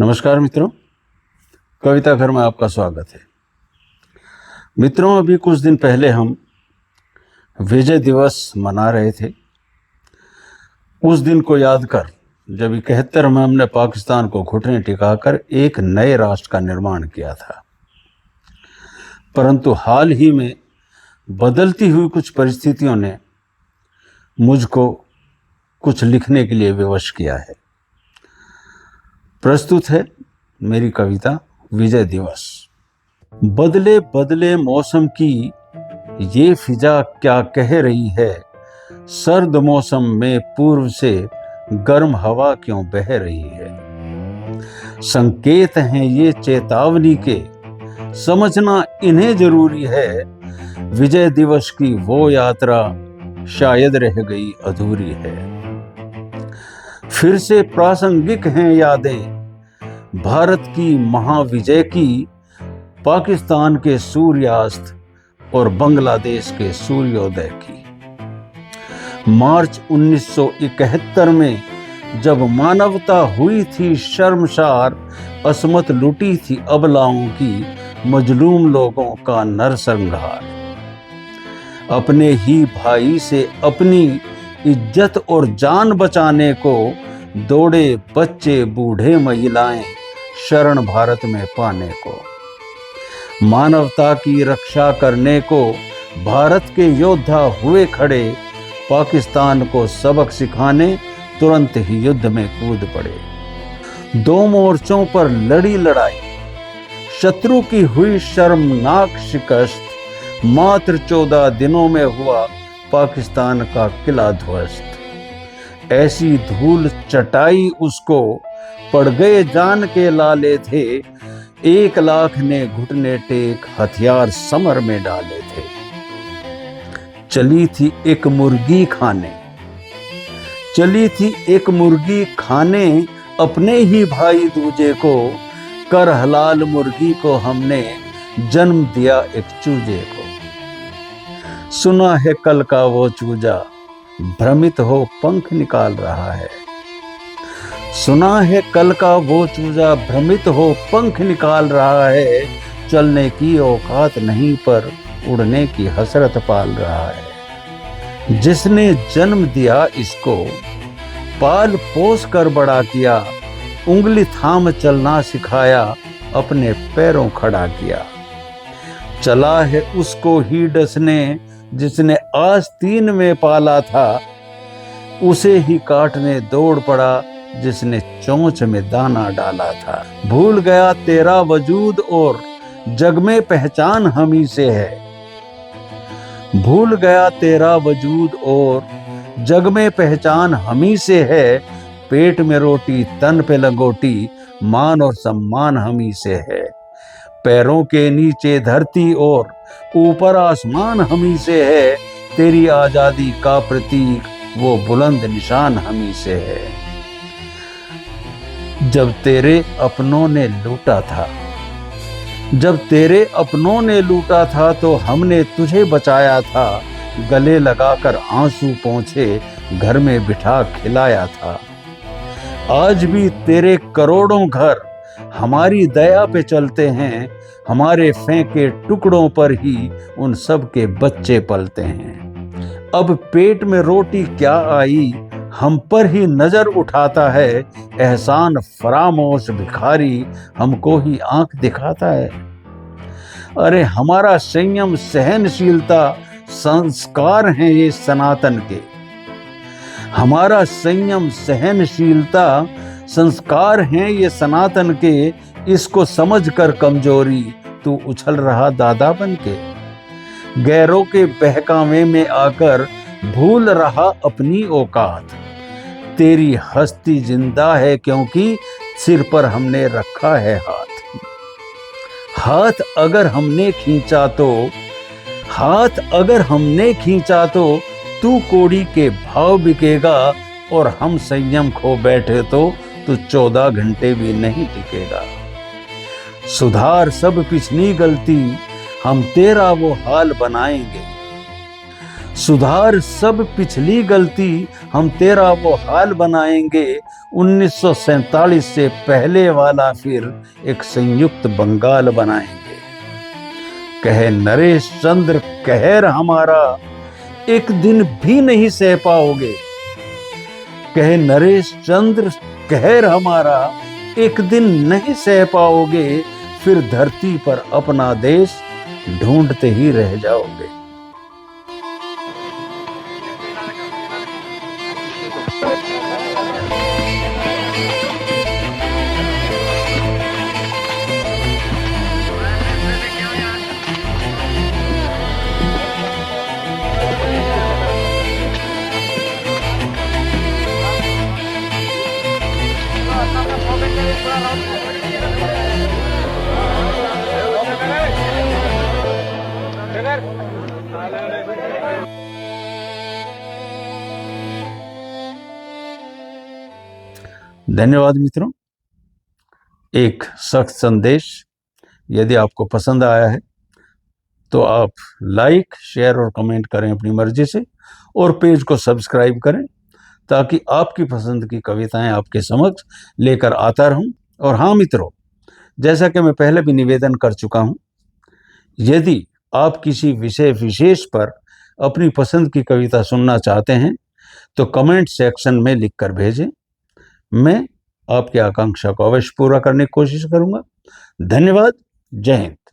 नमस्कार मित्रों, कविता घर में आपका स्वागत है। मित्रों, अभी कुछ दिन पहले हम विजय दिवस मना रहे थे। उस दिन को याद कर जब 71 में हमने पाकिस्तान को घुटने टिकाकर एक नए राष्ट्र का निर्माण किया था। परंतु हाल ही में बदलती हुई कुछ परिस्थितियों ने मुझको कुछ लिखने के लिए विवश किया है। प्रस्तुत है मेरी कविता विजय दिवस। बदले बदले मौसम की ये फिजा क्या कह रही है, सर्द मौसम में पूर्व से गर्म हवा क्यों बह रही है। संकेत हैं ये चेतावनी के, समझना इन्हें जरूरी है। विजय दिवस की वो यात्रा शायद रह गई अधूरी है। फिर से प्रासंगिक हैं यादें भारत की महाविजय की, पाकिस्तान के सूर्यास्त और बांग्लादेश के सूर्योदय की। मार्च 1971 में जब मानवता हुई थी शर्मसार, असमत लुटी थी अबलाओं की, मजलूम लोगों का नरसंहार। अपने ही भाई से अपनी इज्जत और जान बचाने को दौड़े बच्चे बूढ़े महिलाएं शरण भारत में पाने को। मानवता की रक्षा करने को भारत के योद्धा हुए खड़े, पाकिस्तान को सबक सिखाने तुरंत ही युद्ध में कूद पड़े। दो मोर्चों पर लड़ी लड़ाई, शत्रु की हुई शर्मनाक शिकस्त, मात्र 14 दिनों में हुआ पाकिस्तान का किला ध्वस्त। ऐसी धूल चटाई उसको, पड़ गए जान के लाले थे, 1 लाख ने घुटने टेक हथियार समर में डाले थे। चली थी एक मुर्गी खाने, चली थी एक मुर्गी खाने, अपने ही भाई दूजे को, कर हलाल मुर्गी को हमने जन्म दिया एक चूजे को। सुना है कल का वो चूजा भ्रमित हो पंख निकाल रहा है। सुना है कल का वो चूजा भ्रमित हो पंख निकाल रहा है, चलने की औकात नहीं पर उड़ने की हसरत पाल रहा है। जिसने जन्म दिया इसको, पाल पोस कर बड़ा किया, उंगली थाम चलना सिखाया, अपने पैरों खड़ा किया। चला है उसको ही डसने जिसने आस्तीन में पाला था, उसे ही काटने दौड़ पड़ा जिसने चोंच में दाना डाला था। भूल गया तेरा वजूद और जग में पहचान हमी से है। भूल गया तेरा वजूद और जग में पहचान हमी से है। पेट में रोटी तन पे लंगोटी, मान और सम्मान हमी से है। पैरों के नीचे धरती और ऊपर आसमान हमी से है। तेरी आजादी का प्रतीक वो बुलंद निशान हमी से है। जब तेरे अपनों ने लूटा था, जब तेरे अपनों ने लूटा था, तो हमने तुझे बचाया था। गले लगाकर आंसू पोंछे घर में बिठा खिलाया था। आज भी तेरे करोड़ों घर हमारी दया पे चलते हैं। हमारे फेंके टुकड़ों पर ही उन सब के बच्चे पलते हैं। अब पेट में रोटी क्या आई, हम पर ही नजर उठाता है। एहसान फरामोश भिखारी हमको ही आंख दिखाता है। अरे हमारा संयम सहनशीलता संस्कार हैं ये सनातन के। हमारा संयम सहनशीलता संस्कार हैं ये सनातन के। इसको समझकर कमजोरी तू उछल रहा दादा बनके। गैरों के बहकावे में आकर भूल रहा अपनी औकात। तेरी हस्ती जिंदा है क्योंकि सिर पर हमने रखा है हाथ। हाथ अगर हमने खींचा तो, हाथ अगर हमने खींचा तो तू कोड़ी के भाव बिकेगा। और हम संयम खो बैठे तो तू 14 घंटे भी नहीं टिकेगा। सुधार सब पिछली गलती, हम तेरा वो हाल बनाएंगे। सुधार सब पिछली गलती, हम तेरा वो हाल बनाएंगे। 1947 से पहले वाला फिर एक संयुक्त बंगाल बनाएंगे। कहे नरेश चंद्र कहर हमारा, एक दिन भी नहीं सह पाओगे। कहे नरेश चंद्र कहर हमारा, एक दिन नहीं सह पाओगे। फिर धरती पर अपना देश ढूंढते ही रह जाओगे। धन्यवाद मित्रों। एक सख्त संदेश, यदि आपको पसंद आया है तो आप लाइक, शेयर और कमेंट करें अपनी मर्जी से, और पेज को सब्सक्राइब करें ताकि आपकी पसंद की कविताएं आपके समक्ष लेकर आता रहूं। और हाँ मित्रों, जैसा कि मैं पहले भी निवेदन कर चुका हूं, यदि आप किसी विषय विशेष पर अपनी पसंद की कविता सुनना चाहते हैं तो कमेंट सेक्शन में लिखकर भेजें। मैं आपकी आकांक्षा को अवश्य पूरा करने की कोशिश करूंगा। धन्यवाद। जय हिंद।